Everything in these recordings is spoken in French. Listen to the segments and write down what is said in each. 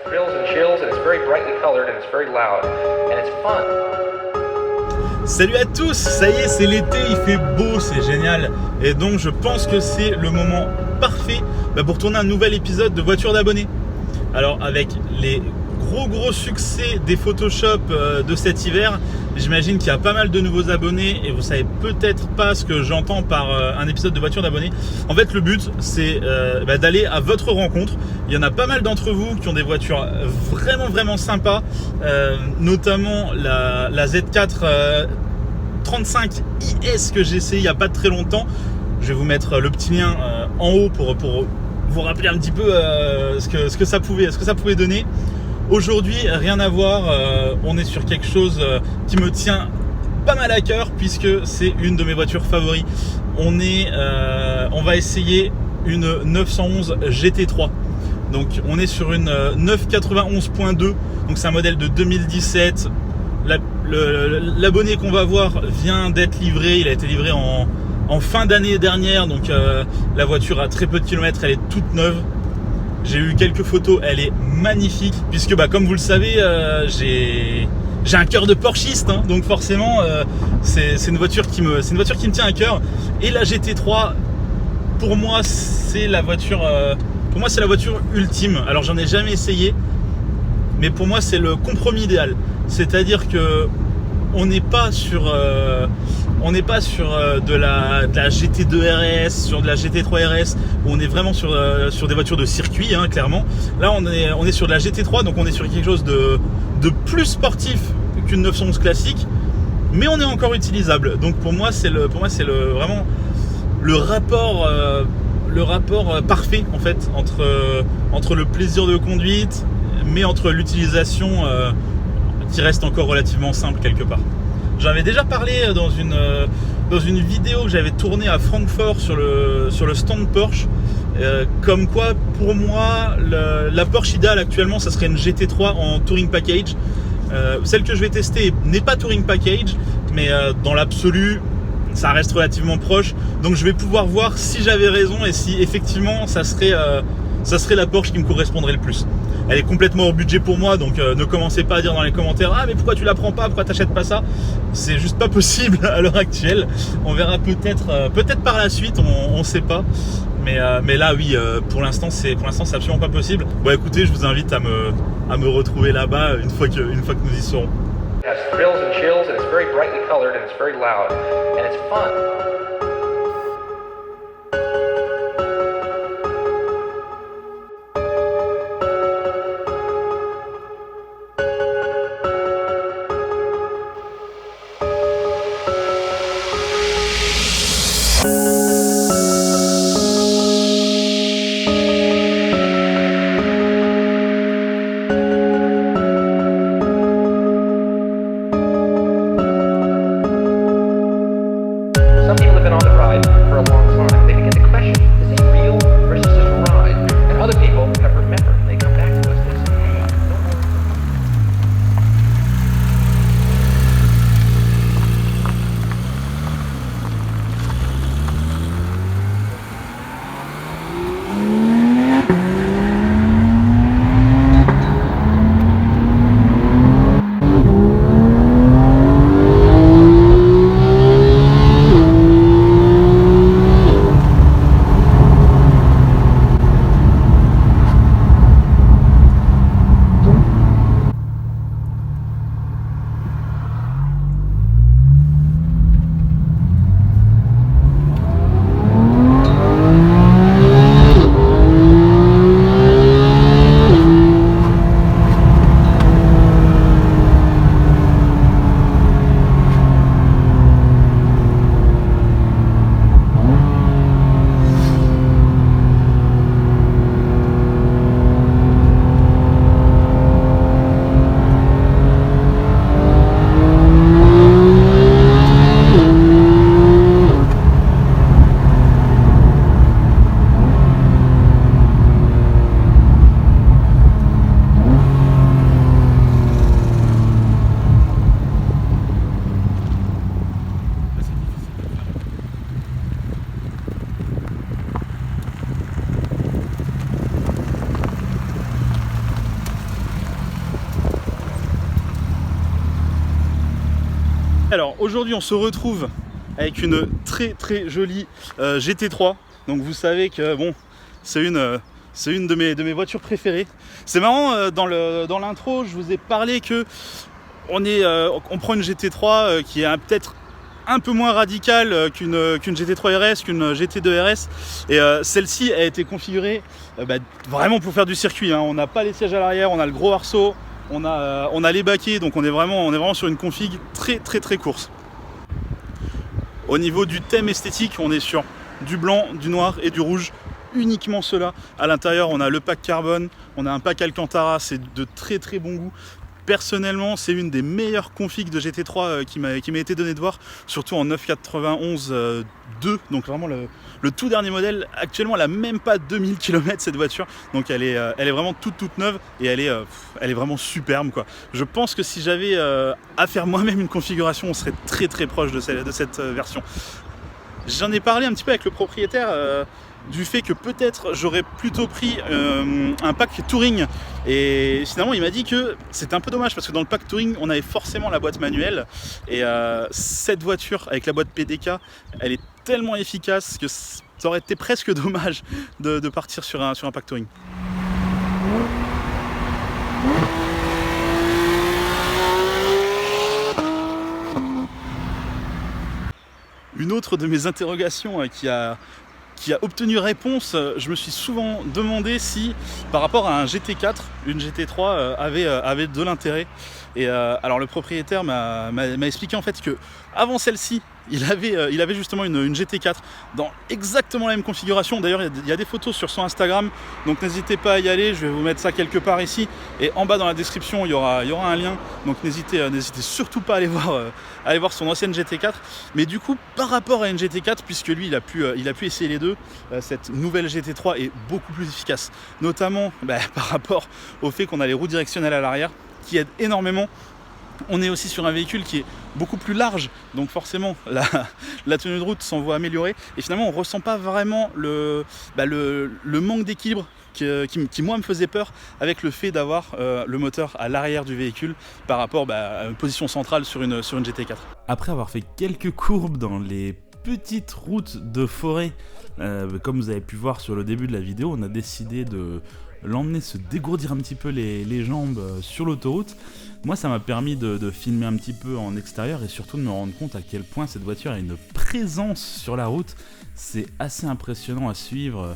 thrills and chills, and it's very brightly colored, and it's very loud, and it's fun. Salut à tous, ça y est, c'est l'été, il fait beau, c'est génial. Et donc je pense que c'est le moment parfait pour tourner un nouvel épisode de Voiture d'abonnés. Alors avec les gros succès des Photoshop de cet hiver, j'imagine qu'il y a pas mal de nouveaux abonnés et vous savez peut-être pas ce que j'entends par un épisode de Voiture d'abonnés. En fait le but c'est d'aller à votre rencontre. Il y en a pas mal d'entre vous qui ont des voitures vraiment sympas, notamment la Z4 35 IS que j'ai essayé il n'y a pas très longtemps. Je vais vous mettre le petit lien en haut pour vous rappeler un petit peu ce que ça pouvait donner. Aujourd'hui, rien à voir, on est sur quelque chose qui me tient pas mal à cœur puisque c'est une de mes voitures favoris. On va essayer une 911 GT3. Donc on est sur une 991.2, donc c'est un modèle de 2017. L'abonné qu'on va voir vient d'être livré, il a été livré en fin d'année dernière, donc la voiture a très peu de kilomètres, elle est toute neuve. J'ai eu quelques photos, elle est magnifique puisque comme vous le savez, j'ai un cœur de porschiste, hein, donc forcément c'est une voiture qui me tient à cœur. Et la GT3 pour moi c'est la voiture ultime. Alors j'en ai jamais essayé, mais pour moi c'est le compromis idéal. C'est-à-dire que on n'est pas sur de la GT2 RS, sur de la GT3 RS, où on est vraiment sur des voitures de circuit, hein, clairement. Là on est sur de la GT3, donc on est sur quelque chose de plus sportif qu'une 911 classique, mais on est encore utilisable. Donc pour moi c'est vraiment le rapport parfait en fait entre le plaisir de conduite, mais entre l'utilisation qui reste encore relativement simple quelque part. J'en avais déjà parlé dans une vidéo que j'avais tournée à Francfort sur le stand Porsche, comme quoi pour moi la Porsche idéale actuellement ça serait une GT3 en Touring Package. Celle que je vais tester n'est pas Touring Package, mais dans l'absolu ça reste relativement proche, donc je vais pouvoir voir si j'avais raison et si effectivement ça serait la Porsche qui me correspondrait le plus. Elle est complètement hors budget pour moi, donc ne commencez pas à dire dans les commentaires « Ah mais pourquoi tu la prends pas, pourquoi t'achètes pas ça ?» C'est juste pas possible à l'heure actuelle. On verra peut-être par la suite, on sait pas. Mais là oui, pour l'instant c'est absolument pas possible. Bon écoutez, je vous invite à me retrouver là-bas une fois que nous y serons. It has thrills and chills, and it's very brightly colored, and it's very loud, and it's fun. Some people Alors aujourd'hui on se retrouve avec une très très jolie GT3. Donc vous savez que bon, c'est une de mes voitures préférées. C'est marrant, dans l'intro je vous ai parlé que on prend une GT3 qui est peut-être un peu moins radicale qu'une GT3 RS, qu'une GT2 RS. Et celle-ci a été configurée vraiment pour faire du circuit, hein. On n'a pas les sièges à l'arrière, on a le gros arceau, on a les baquets, donc on est vraiment sur une config très très très course. Au niveau du thème esthétique, on est sur du blanc, du noir et du rouge. Uniquement cela. À l'intérieur, on a le pack carbone, on a un pack Alcantara, c'est de très très bon goût. Personnellement, c'est une des meilleures configs de GT3 qui m'a été donnée de voir, surtout en 991 2, donc vraiment le tout dernier modèle. Actuellement, elle n'a même pas 2000 km cette voiture, donc elle est vraiment toute neuve et elle est vraiment superbe, quoi. Je pense que si j'avais à faire moi-même une configuration, on serait très très proche de cette version. J'en ai parlé un petit peu avec le propriétaire du fait que peut-être j'aurais plutôt pris un pack Touring, et finalement il m'a dit que c'était un peu dommage parce que dans le pack Touring on avait forcément la boîte manuelle, et cette voiture avec la boîte PDK elle est tellement efficace que ça aurait été presque dommage de partir sur un pack Touring. Une autre de mes interrogations qui a obtenu réponse, je me suis souvent demandé si par rapport à un GT4, une GT3 avait de l'intérêt. Et alors le propriétaire m'a expliqué en fait que avant celle-ci, il avait justement une GT4 dans exactement la même configuration. D'ailleurs, il y a des photos sur son Instagram, donc n'hésitez pas à y aller. Je vais vous mettre ça quelque part ici, et en bas dans la description il y aura un lien. Donc n'hésitez surtout pas à aller voir son ancienne GT4. Mais du coup, par rapport à une GT4, puisque lui il a pu essayer les deux, cette nouvelle GT3 est beaucoup plus efficace, notamment par rapport au fait qu'on a les roues directionnelles à l'arrière qui aident énormément. On est aussi sur un véhicule qui est beaucoup plus large, donc forcément la tenue de route s'en voit améliorer, et finalement on ne ressent pas vraiment le manque d'équilibre qui moi me faisait peur avec le fait d'avoir le moteur à l'arrière du véhicule par rapport à une position centrale sur une GT4. Après avoir fait quelques courbes dans les petites routes de forêt, comme vous avez pu voir sur le début de la vidéo, on a décidé de l'emmener se dégourdir un petit peu les jambes sur l'autoroute. Moi ça m'a permis de filmer un petit peu en extérieur et surtout de me rendre compte à quel point cette voiture a une présence sur la route. C'est assez impressionnant à suivre.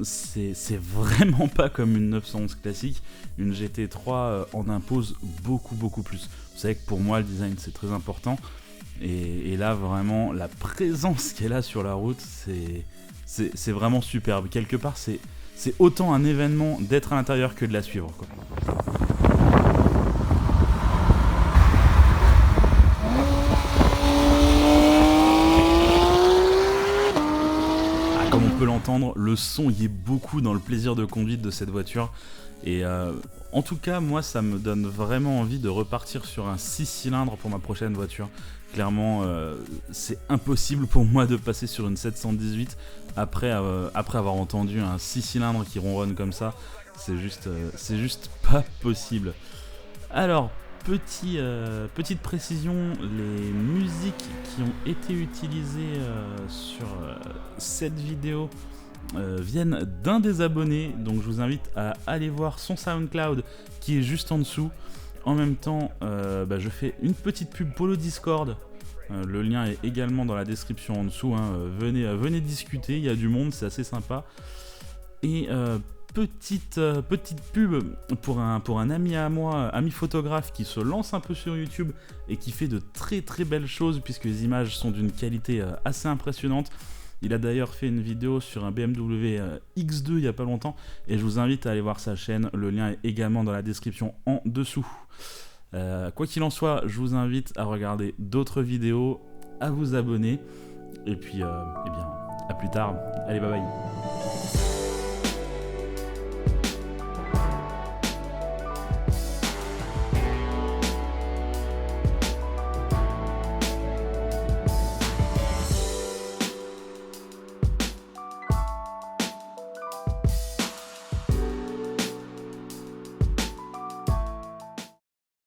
C'est vraiment pas comme une 911 classique. Une GT3 en impose beaucoup plus. Vous savez que pour moi le design c'est très important, et là vraiment la présence qu'elle a sur la route c'est vraiment superbe. Quelque part c'est autant un événement d'être à l'intérieur que de la suivre, quoi. Comme on peut l'entendre, le son y est beaucoup dans le plaisir de conduite de cette voiture. Et en tout cas, moi, ça me donne vraiment envie de repartir sur un 6 cylindres pour ma prochaine voiture. Clairement, c'est impossible pour moi de passer sur une 718 après avoir entendu un 6 cylindres qui ronronne comme ça. C'est juste pas possible. Alors, petite précision, les musiques qui ont été utilisées sur cette vidéo viennent d'un des abonnés, donc je vous invite à aller voir son SoundCloud qui est juste en dessous. En même temps, je fais une petite pub pour le Discord. Le lien est également dans la description en dessous, hein. Venez discuter, il y a du monde, c'est assez sympa. Et petite pub pour un ami à moi, ami photographe qui se lance un peu sur YouTube et qui fait de très très belles choses puisque les images sont d'une qualité assez impressionnante. Il a d'ailleurs fait une vidéo sur un BMW X2 il n'y a pas longtemps, et je vous invite à aller voir sa chaîne, le lien est également dans la description en dessous. Quoi qu'il en soit, je vous invite à regarder d'autres vidéos, à vous abonner, et puis à plus tard, allez bye bye.